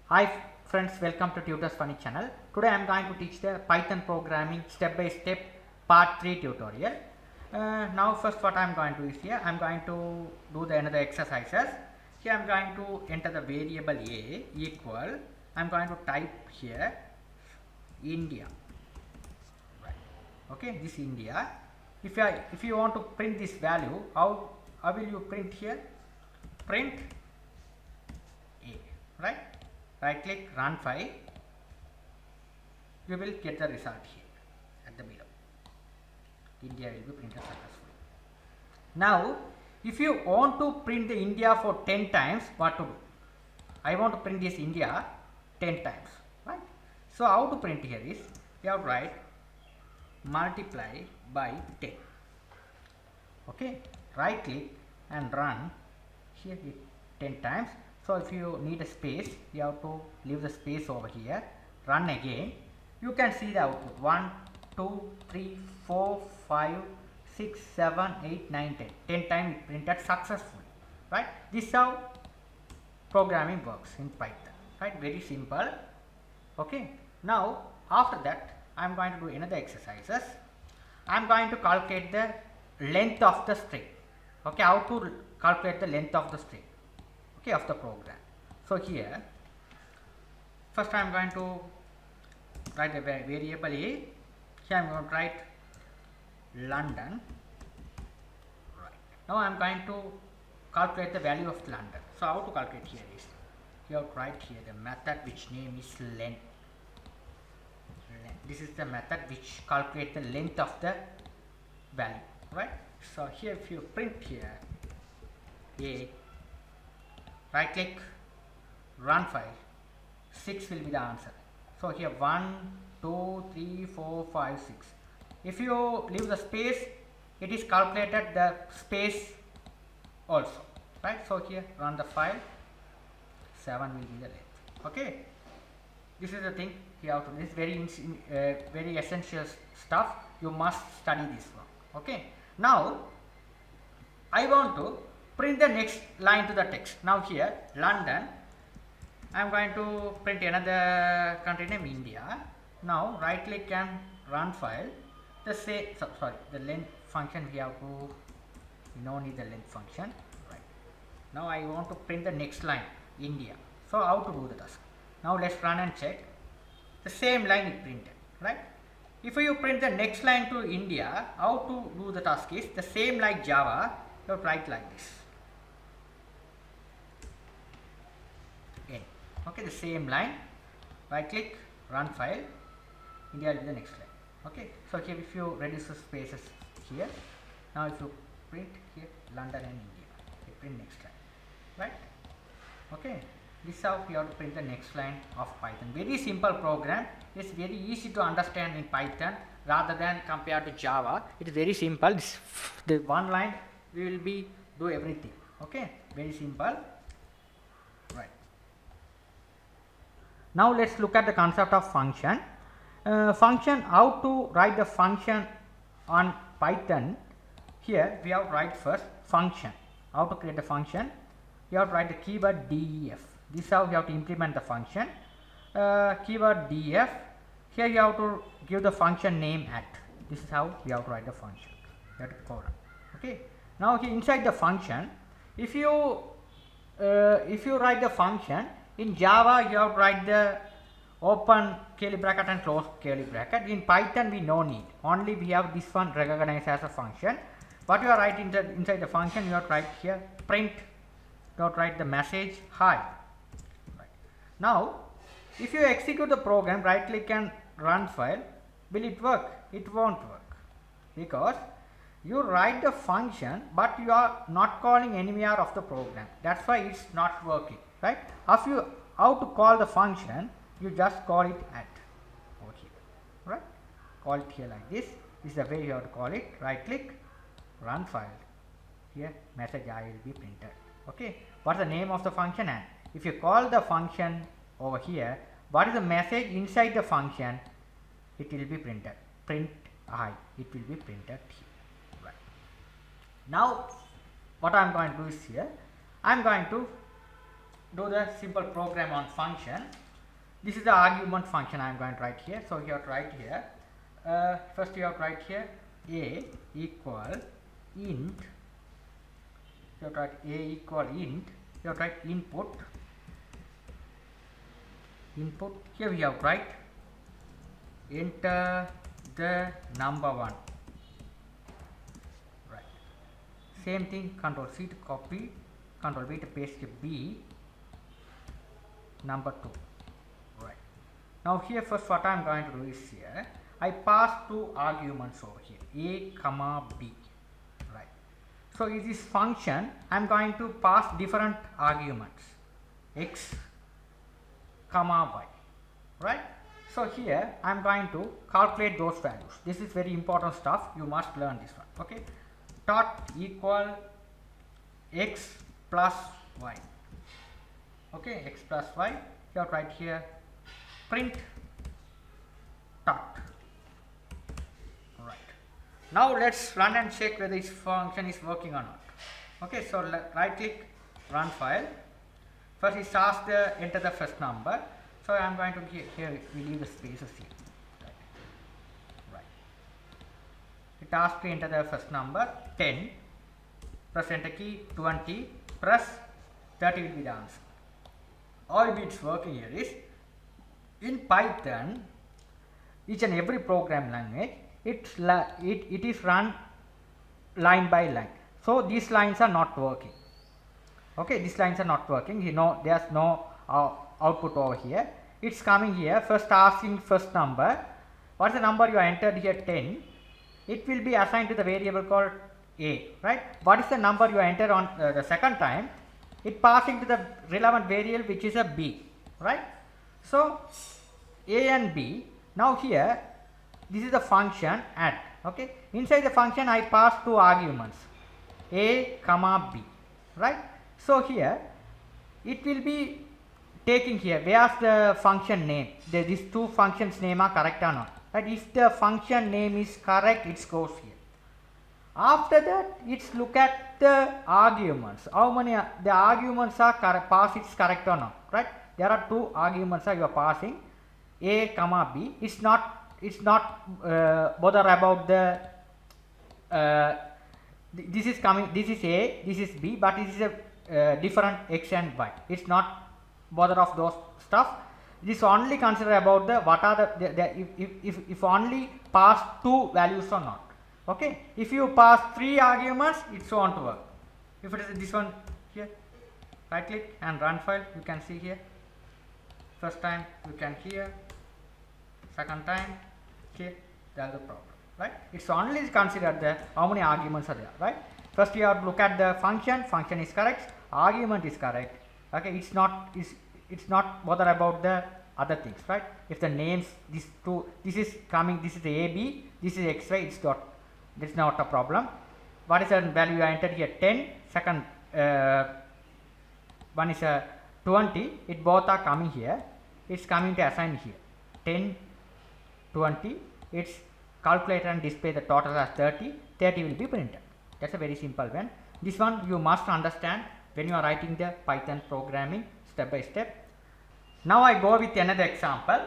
Hi friends, welcome to Tutors Funny channel. Today I am going to teach the Python programming step by step part 3 tutorial. Now first what I am going to do is here I am going to do the another exercises. Here I am going to enter the variable a equal, I am going to type here India. Right. Okay, this India. If you want to print this value, how will you print here? Print a, right? Right click, run file, you will get the result here at the below. India will be printed successfully. Now if you want to print the India for 10 times, what to do? I want to print this India 10 times, right? So how to print here is, you have to write multiply by 10. Okay, right click and run here 10 times. So if you need a space, you have to leave the space over here, run again. You can see the output 1, 2, 3, 4, 5, 6, 7, 8, 9, 10. 10 times it printed successfully, right? This is how programming works in Python, right? Very simple. Okay, now after that I am going to do another exercises. I am going to calculate the length of the string. Okay, how to calculate the length of the string, okay, of the program. So here first I am going to write the variable a. Here I am going to write London. Right. Now I am going to calculate the value of London. So how to calculate here is, you have to write here the method which name is length. This is the method which calculates the length of the value, right? So here if you print here a, right click, run file, 6 will be the answer. So here 1, 2, 3, 4, 5, 6. If you leave the space, it is calculated the space also, right? So here run the file, 7 will be the length. Okay, this is the thing you have to. This is very essential stuff. You must study this one. Okay, now I want to print the next line to the text. Now here London, I am going to print another country name India. Now right click and run file. The length function we have to, we don't need the length function. Right. Now I want to print the next line India. So how to do the task? Now let's run and check. The same line is printed, right? If you print the next line to India, how to do the task is the same like Java. You write like this. Okay, the same line, right click, run file, India will be the next line. Okay, so here if you reduce the spaces here, now if you print here London and India, you print next line, right? Okay, this is how you have to print the next line of Python. Very simple program. It's very easy to understand in Python rather than compared to Java. It is very simple. The one line we will be do everything. Okay, very simple. Right. Now let's look at the concept of function. Function, how to write the function on Python. Here we have to write first function. How to create a function? You have to write the keyword def. This is how you have to implement the function. Keyword def. Here you have to give the function name at. This is how you have to write the function. You have to call it. Okay. Now here inside the function, if you write the function in Java, you have to write the open curly bracket and close curly bracket. In Python we no need. Only we have this one recognized as a function. What you are writing inside the function, you have to write here print. You have to write the message hi. Right. Now if you execute the program, right click and run file, will it work? It won't work, because you write the function but you are not calling anywhere of the program. That's why it's not working, right? How to call the function, you just call it at over here, right? Call it here like this. This is the way you have to call it. Right click, run file, here message I will be printed. Okay, what's the name of the function? And if you call the function over here, what is the message inside the function? It will be printed. Print I, it will be printed here. Right. Now what I am going to do is here, I am going to do the simple program on function. This is the argument function I am going to write here. So you have to write here. First you have to write here a equal int. You have to write a equal int. You have to write input. Here we have to write enter the number 1. Right. Same thing. Control C to copy. Control V to paste B. Number 2. Right. Now here first what I am going to do is here I pass two arguments over here, a comma b. Right. So in this function I am going to pass different arguments, x comma y. Right. So here I am going to calculate those values. This is very important stuff. You must learn this one. Okay. Dot equal x plus y. Okay, x plus y. You have to write here print dot. Right. Now let's run and check whether this function is working or not. Okay, so right click, run file. First it asks the enter the first number. So I am going to here we leave the spaces here. Right. It asks to enter the first number 10. Press enter key, 20. Press 30 will be the answer. All it's working here is in Python, each and every program language, it is run line by line. So these lines are not working. Okay, these lines are not working. You know, there's no output over here. It's coming here. First asking first number. What's the number you entered here? 10. It will be assigned to the variable called a. Right. What is the number you entered on the second time? It passing to the relevant variable which is a b, right? So a and b. Now here this is the function add. Okay, inside the function I pass two arguments, a comma b, right? So here it will be taking here where's the function name. These two functions name are correct or not, right? If the function name is correct, it goes here. After that, it's look at the arguments. How many the arguments are passed, it's correct or not, right? There are two arguments you are passing, a comma b. It's not bother about the this is coming, this is a, this is b, but this is a different x and y. It's not bother of those stuff. This only consider about the what are the if only pass two values or not. Okay, if you pass three arguments, it won't work. If it is this one here, right click and run file, you can see here. First time you can here, second time here, that's the problem, right? It's only considered the how many arguments are there, right? First you have to look at the function is correct, argument is correct. Okay, it's not bother about the other things, right? If the names, these two, this is coming, this is the a b, this is xy, it's not. That's not a problem. What is the value I entered here? 10. Second one is 20. It both are coming here. It's coming to assign here. 10, 20. It's calculate and display the total as 30. 30 will be printed. That's a very simple one. This one you must understand when you are writing the Python programming step by step. Now I go with another example.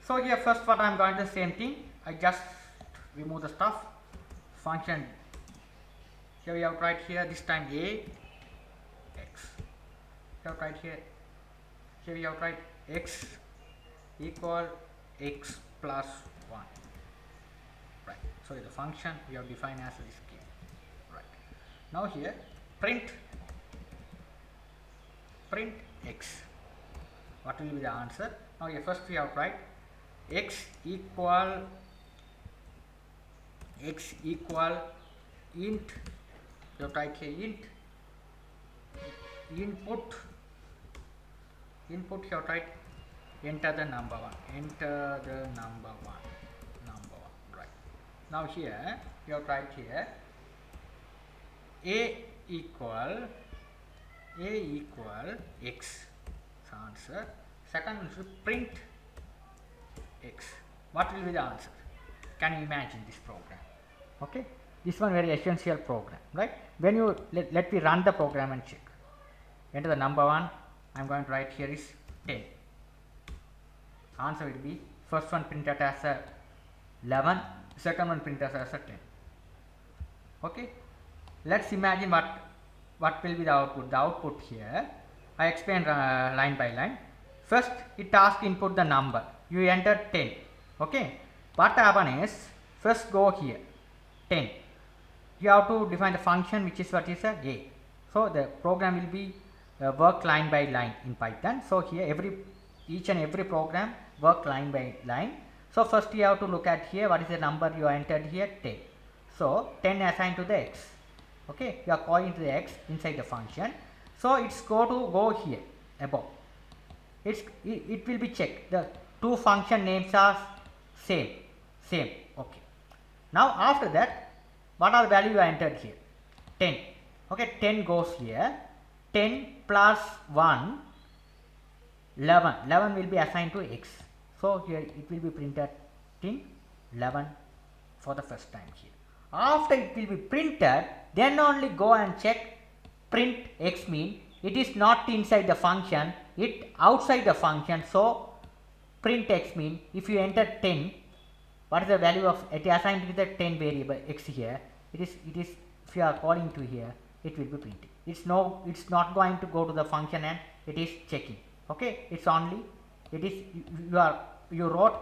So here first what I am going to do same thing. I just remove the stuff. Function here we have right here this time a x. We have right here we have right x equal x plus 1. Right. So the function we have defined as this key. Right. Now here print x. What will be the answer? Now here first we have right x equal int, you write here int input you write enter the number 1, right. Now here you write here a equal x, answer. Second one should print x. What will be the answer? Can you imagine this program? Okay, this one very essential program, right? When you let me run the program and check. Enter the number 1, I am going to write here is 10. Answer will be first one printed as a 11, second one printed as a 10. Okay, let's imagine what will be the output. The output here I explain line by line. First it asks input the number, you enter 10. Okay, what happen is first go here 10, you have to define the function which is what is a. So the program will be work line by line in Python. So here each and every program work line by line. So first you have to look at here what is the number you entered here, 10. So 10 assigned to the x. Okay, you are calling to the x inside the function. So it's go here above. It will be checked. The two function names are same. Okay. Now after that, what are the value you entered here? 10. Okay, 10 goes here. 10 plus 1, 11. 11 will be assigned to x. So here it will be printed in 11 for the first time here. After it will be printed, then only go and check print x mean it is not inside the function, it outside the function. So print x mean if you enter 10, what is the value of it assigned to the 10 variable x here, it is if you are calling to here, it will be printing. It's not going to go to the function and it is checking. Okay, it's only it is you wrote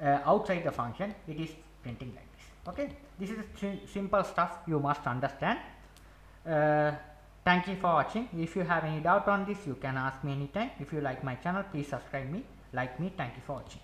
outside the function, it is printing like this. Okay, this is simple stuff you must understand. Thank you for watching. If you have any doubt on this, you can ask me anytime. If you like my channel, please subscribe me, like me. Thank you for watching.